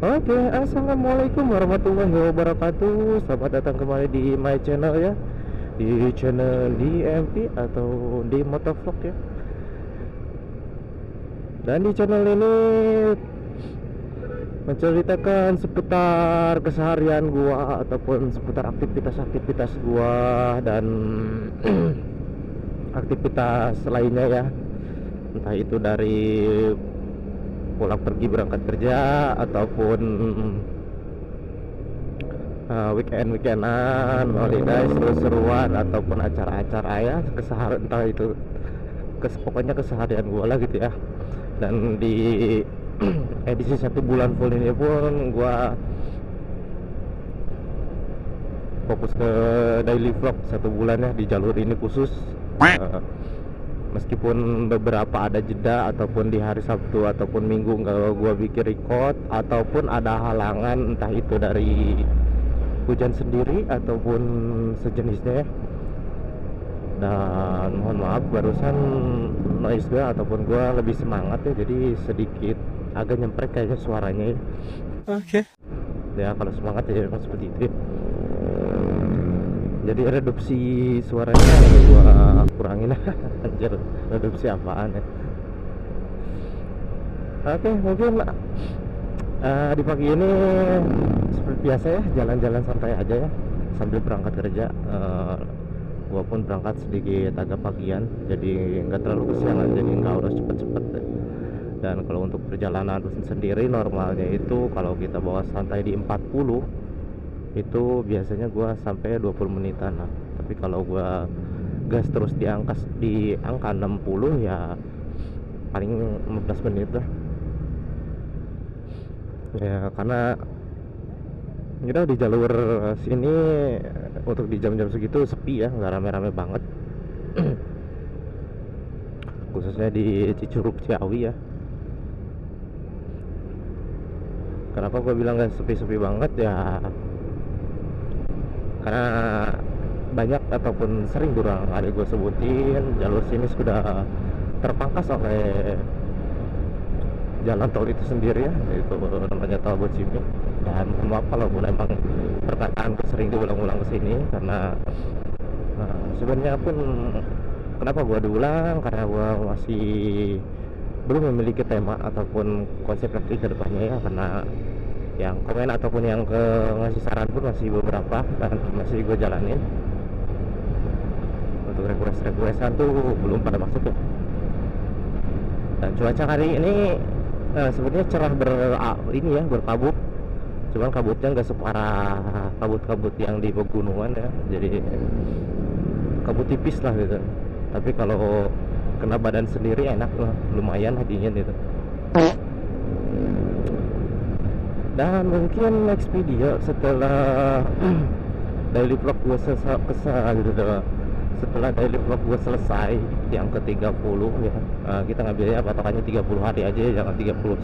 Oke, assalamualaikum warahmatullahi wabarakatuh. Selamat datang kembali di my channel ya, di channel DMP atau di Motovlog ya. Dan di channel ini menceritakan seputar keseharian gua ataupun seputar aktivitas-aktivitas gua dan aktivitas lainnya ya. Entah itu dari pulang pergi berangkat kerja ataupun weekendan, holiday, seru-seruan ataupun acara-acara ya keseharian, entah itu pokoknya keseharian gue lah gitu ya. Dan di edisi 1 bulan full ini pun gue fokus ke daily vlog 1 bulan ya di jalur ini khusus. Meskipun beberapa ada jeda ataupun di hari Sabtu ataupun Minggu nggak gue bikin record ataupun ada halangan, entah itu dari hujan sendiri ataupun sejenisnya ya. Dan mohon maaf barusan noise gue ataupun gue lebih semangat ya, jadi sedikit agak nyemprek kayaknya suaranya ya. Oke. Ya kalau semangat ya memang seperti itu ya. Jadi reduksi suaranya gua kurangin. Anjir, reduksi apaan ya. Oke, mungkin di pagi ini seperti biasa ya, jalan-jalan santai aja ya sambil berangkat kerja. Gua pun berangkat sedikit agak pagian, jadi nggak terlalu kesiangan, jadi nggak harus cepet-cepet ya. Dan kalau untuk perjalanan sendiri normalnya itu kalau kita bawa santai di 40 itu biasanya gua sampai 20 menitan lah. Tapi kalau gua gas terus di angka 60 ya paling 15 menit lah ya, karena kita di jalur sini untuk di jam-jam segitu sepi ya, nggak rame-rame banget. Khususnya di Cicurug Ciawi ya. Kenapa gua bilang nggak sepi-sepi banget ya, karena banyak ataupun sering kurang ada gue sebutin jalur sini sudah terpangkas oleh jalan tol itu sendiri ya, yaitu namanya tol Bocimi. Dan mohon maaf kalau emang perkataan sering diulang-ulang ke sini, karena sebenarnya pun kenapa gue diulang, karena gue masih belum memiliki tema ataupun konsep nanti ke depannya ya, karena yang komen ataupun yang ngasih saran pun masih beberapa dan masih gue jalanin. Untuk request-requestan tuh belum pada masuk ya. Dan cuaca hari ini sebenarnya cerah berkabut, cuman kabutnya nggak separah kabut-kabut yang di pegunungan ya, jadi kabut tipis lah gitu. Tapi kalau kena badan sendiri enak lah, lumayan dingin gitu. Dan mungkin next video setelah daily vlog gue setelah daily vlog gue selesai yang ke 30 ya, kita ngambilnya patokannya 30 hari aja, jangan 30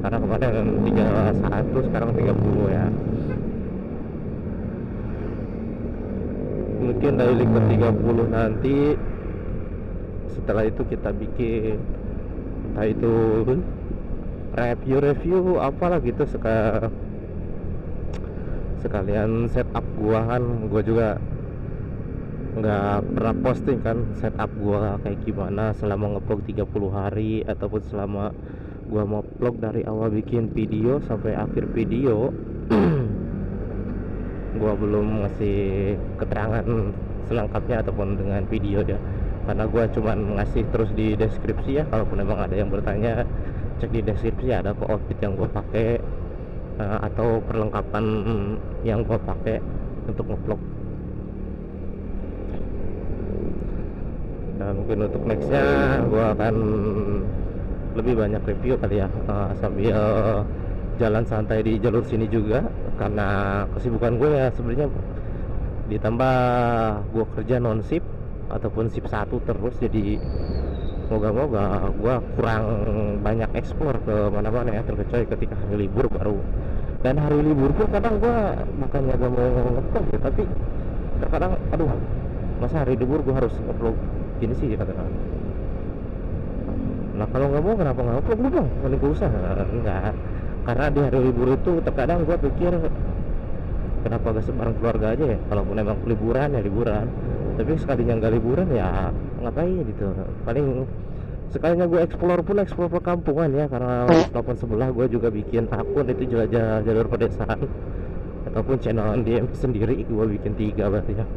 karena kemarin 31 sekarang 30 ya. Mungkin daily ke 30 nanti, setelah itu kita bikin entah itu review apalah gitu, sekalian setup gua. Kan gua juga nggak pernah posting kan setup gua kayak gimana selama ngevlog 30 hari ataupun selama gua mau vlog dari awal bikin video sampai akhir video. Gua belum ngasih keterangan selengkapnya ataupun dengan video ya, karena gua cuman ngasih terus di deskripsi ya. Kalaupun memang ada yang bertanya, cek di deskripsi ada kok outfit yang gue pakai atau perlengkapan yang gue pakai untuk ngevlog. Dan mungkin untuk nextnya gue akan lebih banyak review kali ya, sambil jalan santai di jalur sini juga, karena kesibukan gue ya sebenarnya ditambah gue kerja non shift ataupun shift 1 terus, jadi moga-moga gue kurang banyak eksplor ke mana-mana ya, terkecuali ketika hari libur baru. Dan hari libur pun kadang gue bukannya gak mau nge-vlog ya, tapi terkadang aduh masa hari libur gue harus nge-vlog gini sih kadang. Nah kalau nggak mau kenapa nggak upload lu bang, mending gak usah. Enggak, karena di hari libur itu terkadang gue pikir kenapa gak sebareng keluarga aja ya, kalaupun emang liburan ya liburan, tapi sekalinya nggak liburan ya ngapain gitu. Paling sekalinya gue explore pun explore perkampungan ya, karena walaupun sebelah gue juga bikin akun itu jelajah jalur pedesaan ataupun channel DM sendiri, gue bikin 3 berarti ya.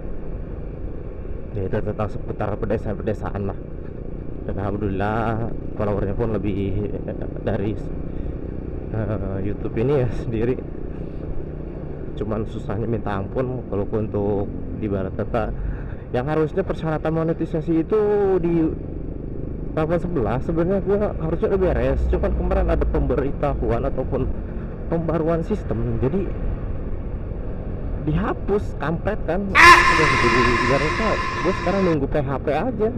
Ya itu tentang seputar pedesaan-pedesaan lah, dan alhamdulillah followernya pun lebih dari YouTube ini ya sendiri. Cuman susahnya minta ampun kalau untuk di barat kata yang harusnya persyaratan monetisasi itu di tahun sebelah sebenarnya gue harusnya udah beres, cuman kemarin ada pemberitahuan ataupun pembaruan sistem jadi dihapus kampret kan. Udah jadi ibaratnya gue sekarang nunggu PHP aja,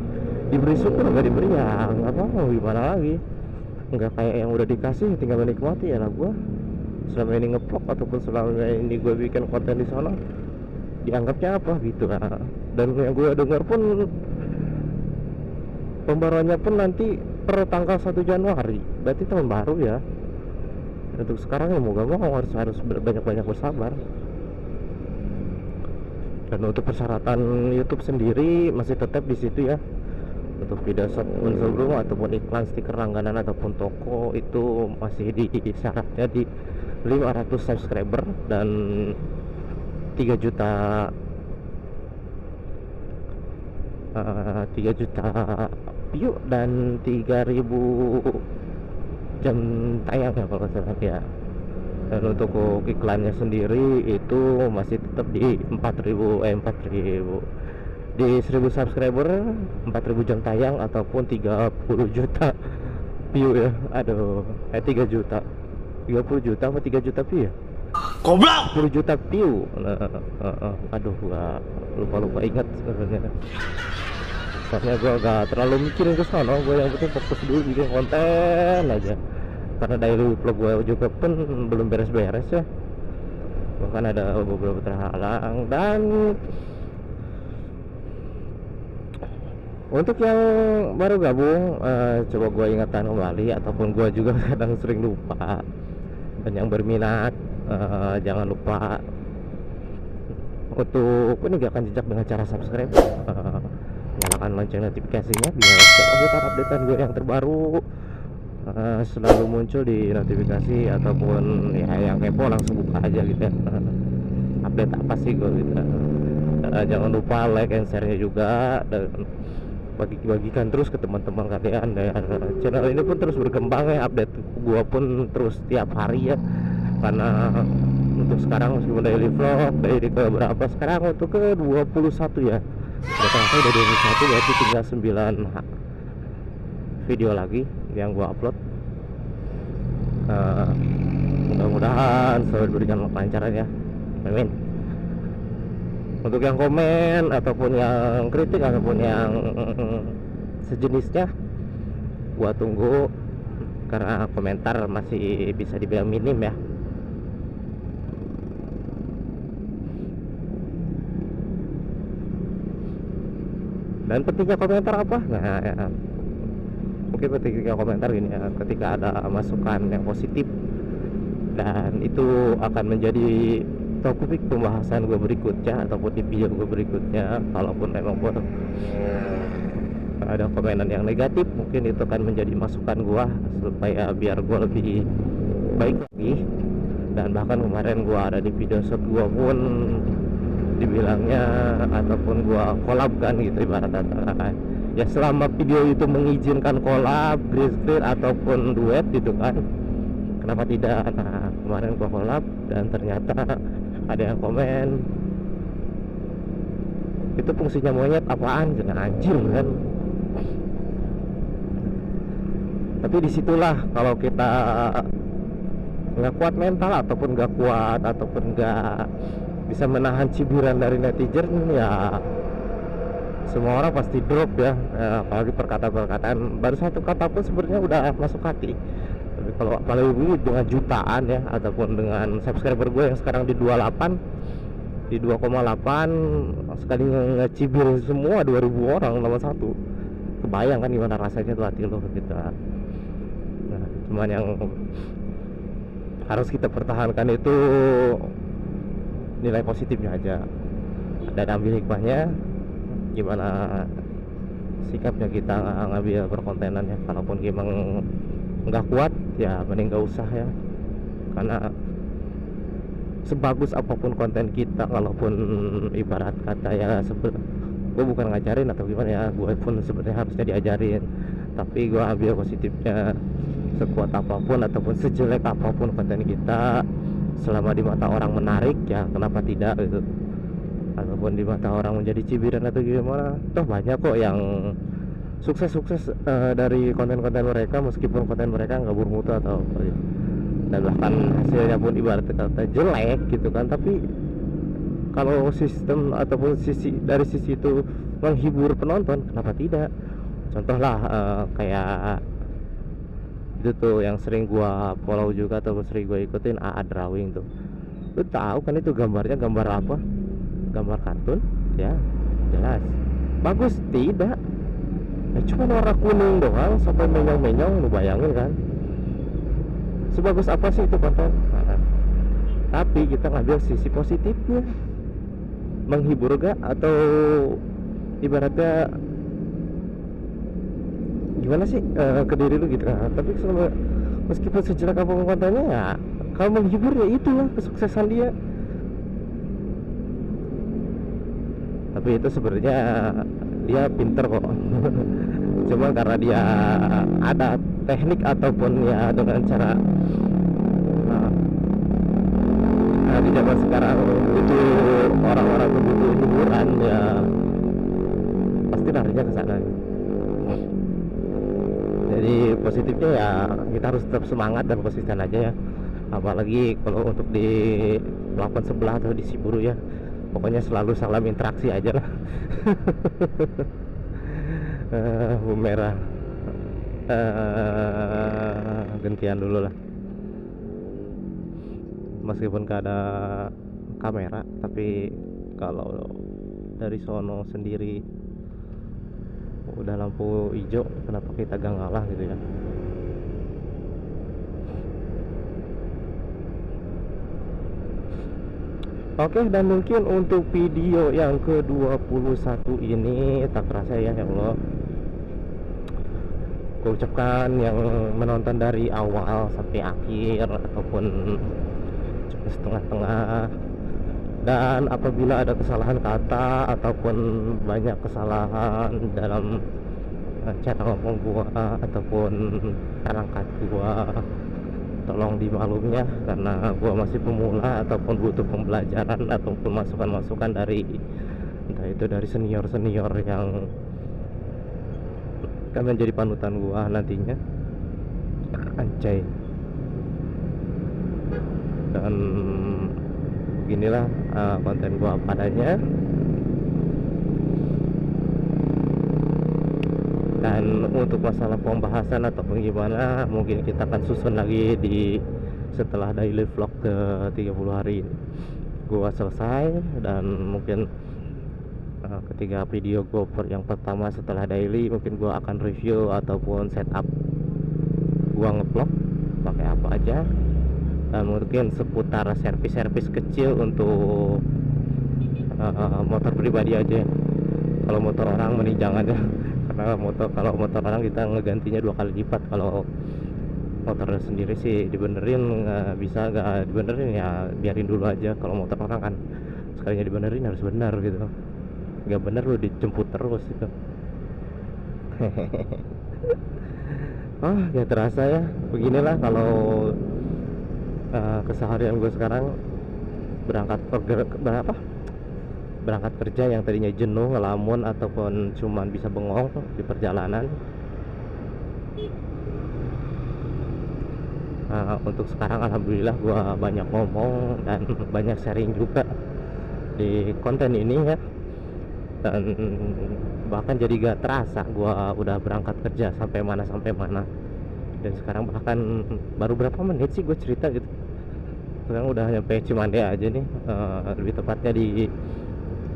diberi syukur nggak diberi ya nggak mau gimana lagi, nggak kayak yang udah dikasih tinggal menikmati ya lah. Gue selama ini ngevlog ataupun selama ini gue bikin konten di sana dianggapnya apa gitu. Nah, dan yang gue dengar pun pembaruannya pun nanti per tanggal 1 Januari, berarti tahun baru ya. Untuk sekarang ya mau gak mau harus banyak-banyak bersabar. Dan untuk persyaratan YouTube sendiri masih tetap di situ ya. Untuk video unsur rumah ataupun iklan, stiker langganan ataupun toko itu masih di syaratnya di 500 subscriber dan 3 juta 3 juta view dan 3.000 jam tayang ya kalau salah ya. Dan untuk iklannya sendiri itu masih tetap di 4.000 di 1.000 subscriber 4.000 jam tayang ataupun 30 juta view ya. Aduh 3 juta 30 juta apa 3 juta view ya, goblok 10 juta view. Aduh gua lupa ingat sebenarnya, soalnya gue gak terlalu mikirin ke sana. Gue yang penting fokus dulu bikin konten aja, karena daily vlog gue juga pun belum beres-beres ya, bahkan ada beberapa terhalang. Dan untuk yang baru gabung, coba gue ingatkan kembali, ataupun gue juga kadang sering lupa. Dan yang berminat, jangan lupa untuk meninggalkan jejak dengan cara subscribe, nyalakan lonceng notifikasinya biar setiap update gue yang terbaru selalu muncul di notifikasi. Ataupun ya yang kepo langsung buka aja gitu ya, update apa sih gue gitu. Jangan lupa like and share-nya juga, dan bagikan terus ke teman-teman kalian. Dan channel ini pun terus berkembang ya, update gua pun terus tiap hari ya. Karena untuk sekarang meskipun daily vlog dari ke berapa sekarang, untuk ke 21 ya, saya udah 21, berarti tinggal 9 video lagi yang gua upload. Mudah-mudahan selalu diberikan kelancaran ya, amin. Untuk yang komen ataupun yang kritik ataupun yang sejenisnya, gua tunggu, karena komentar masih bisa dibilang minim ya. Dan pentingnya komentar apa? Nah ya, mungkin pentingnya komentar gini ya, ketika ada masukan yang positif, dan itu akan menjadi topik pembahasan gue berikutnya ataupun di video gue berikutnya. Kalaupun memang ada komenan yang negatif, mungkin itu akan menjadi masukan gue supaya biar gue lebih baik lagi. Dan bahkan kemarin gue ada di video shot gue pun dibilangnya ataupun gue collab kan gitu, ibarat kata ya selama video itu mengizinkan collab, green screen ataupun duet gitu kan, kenapa tidak. Nah kemarin gue collab dan ternyata ada yang komen, itu fungsinya monyet apaan, jangan anjir kan. Tapi disitulah kalau kita nggak kuat mental ataupun nggak kuat ataupun nggak bisa menahan cibiran dari netizen ya, semua orang pasti drop ya. Apalagi perkataan baru satu kata pun sebenarnya udah masuk hati. Tapi kalau apalagi dengan jutaan ya, ataupun dengan subscriber gue yang sekarang di 2,8 sekali ngecibir semua 2.000 orang nomor 1, kebayang kan gimana rasanya tuh hati lo gitu. Nah, cuman yang harus kita pertahankan itu nilai positifnya aja, dan ambil hikmahnya gimana sikapnya kita ngambil perkontenan ya. Kalaupun emang nggak kuat ya mending nggak usah ya, karena sebagus apapun konten kita, kalaupun ibarat kata ya gue bukan ngajarin atau gimana ya, gue pun sebenarnya harusnya diajarin, tapi gue ambil positifnya. Sekuat apapun ataupun sejelek apapun konten kita, selama di mata orang menarik ya kenapa tidak gitu. Ataupun di mata orang menjadi cibiran atau gimana, toh banyak kok yang sukses-sukses dari konten-konten mereka, meskipun konten mereka nggak bermutu atau apa gitu. Dan bahkan hasilnya pun ibarat kata jelek gitu kan, tapi kalau sistem ataupun dari sisi itu menghibur penonton, kenapa tidak. Contoh lah kayak itu tuh yang sering gua follow juga atau sering gua ikutin, AA Drawing tuh. Lu tahu kan itu gambarnya gambar apa? Gambar kartun ya, jelas bagus tidak ya, cuma warna kuning doang sampai menyong-menyong. Lu bayangin kan sebagus apa sih itu konten. Nah, tapi kita ngambil sisi positifnya, menghibur gak, atau ibaratnya gimana sih ke diri lu gitu. Nah, tapi selama meskipun sejelek apapun kontennya ya, kalau menghibur ya itulah kesuksesan dia. Tapi itu sebenarnya dia pinter kok cuma karena dia ada teknik ataupun ya dengan cara di zaman sekarang itu orang-orang butuh hiburan ya, pasti larinya ke sana. Jadi positifnya ya kita harus tetap semangat dan konsisten aja ya, apalagi kalau untuk di pelabuhan sebelah atau di Siburu ya, pokoknya selalu salam interaksi aja lah. Bu merah gantian dulu lah, meskipun gak ada kamera, tapi kalau dari sono sendiri udah lampu hijau, kenapa kita gak ngalah gitu ya. Oke, dan mungkin untuk video yang ke-21 ini tak terasa ya Allah, gue ucapkan yang menonton dari awal sampai akhir ataupun cuma setengah-tengah, dan apabila ada kesalahan kata ataupun banyak kesalahan dalam cara ngomong gua ataupun perangkat gua, tolong dimaklumi ya, karena gua masih pemula ataupun butuh pembelajaran ataupun masukan-masukan dari entah itu dari senior-senior yang akan menjadi panutan gua nantinya. Anjay. Dan beginilah konten gua padanya. Dan untuk masalah pembahasan ataupun gimana, mungkin kita akan susun lagi di setelah daily vlog ke 30 hari ini gua selesai, dan mungkin ketiga video gue yang pertama setelah daily, mungkin gue akan review ataupun setup gue ngevlog pakai apa aja, dan mungkin seputar servis-servis kecil untuk motor pribadi aja. Kalau motor orang mending jangan ya, karena kalau motor orang kita ngegantinya 2 kali lipat. Kalau motor sendiri sih dibenerin bisa, gak dibenerin ya biarin dulu aja. Kalau motor orang kan sekalinya dibenerin harus benar gitu, nggak bener lu dijemput terus gitu. Oh ya terasa ya, beginilah kalau keseharian gue sekarang berangkat kerja yang tadinya jenuh ngelamun ataupun cuman bisa bengong di perjalanan. Untuk sekarang alhamdulillah gue banyak ngomong dan banyak sharing juga di konten ini ya, dan bahkan jadi gak terasa gua udah berangkat kerja sampai mana. Dan sekarang bahkan baru berapa menit sih gue cerita gitu, sekarang udah nyampe Cimande aja nih, lebih tepatnya di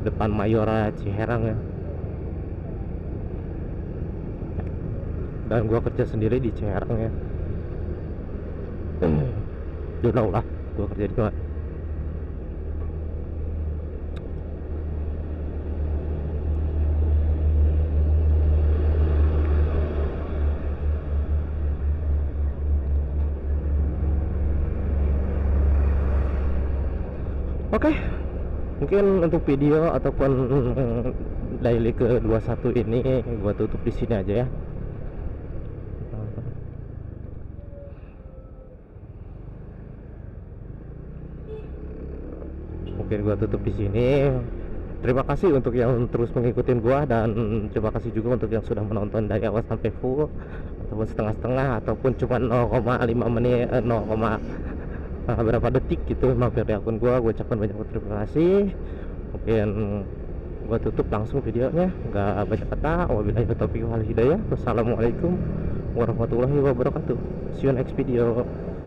depan Mayora Ciherang ya. dan gua kerja sendiri di Ciherang ya. You know lah gua kerja di mana. Oke, mungkin untuk video ataupun daily ke 21 ini gua tutup di sini aja ya. Mungkin gua tutup di sini. Terima kasih untuk yang terus mengikuti gua, dan terima kasih juga untuk yang sudah menonton dari awal sampai full, ataupun setengah-setengah, ataupun cuma 0,5 menit, berapa detik gitu mampir di akun gua ucapkan banyak terima kasih. Mungkin gua tutup langsung videonya, nggak banyak kata. Wabillahi taufiq wal hidayah. Wassalamualaikum warahmatullahi wabarakatuh. See you next video.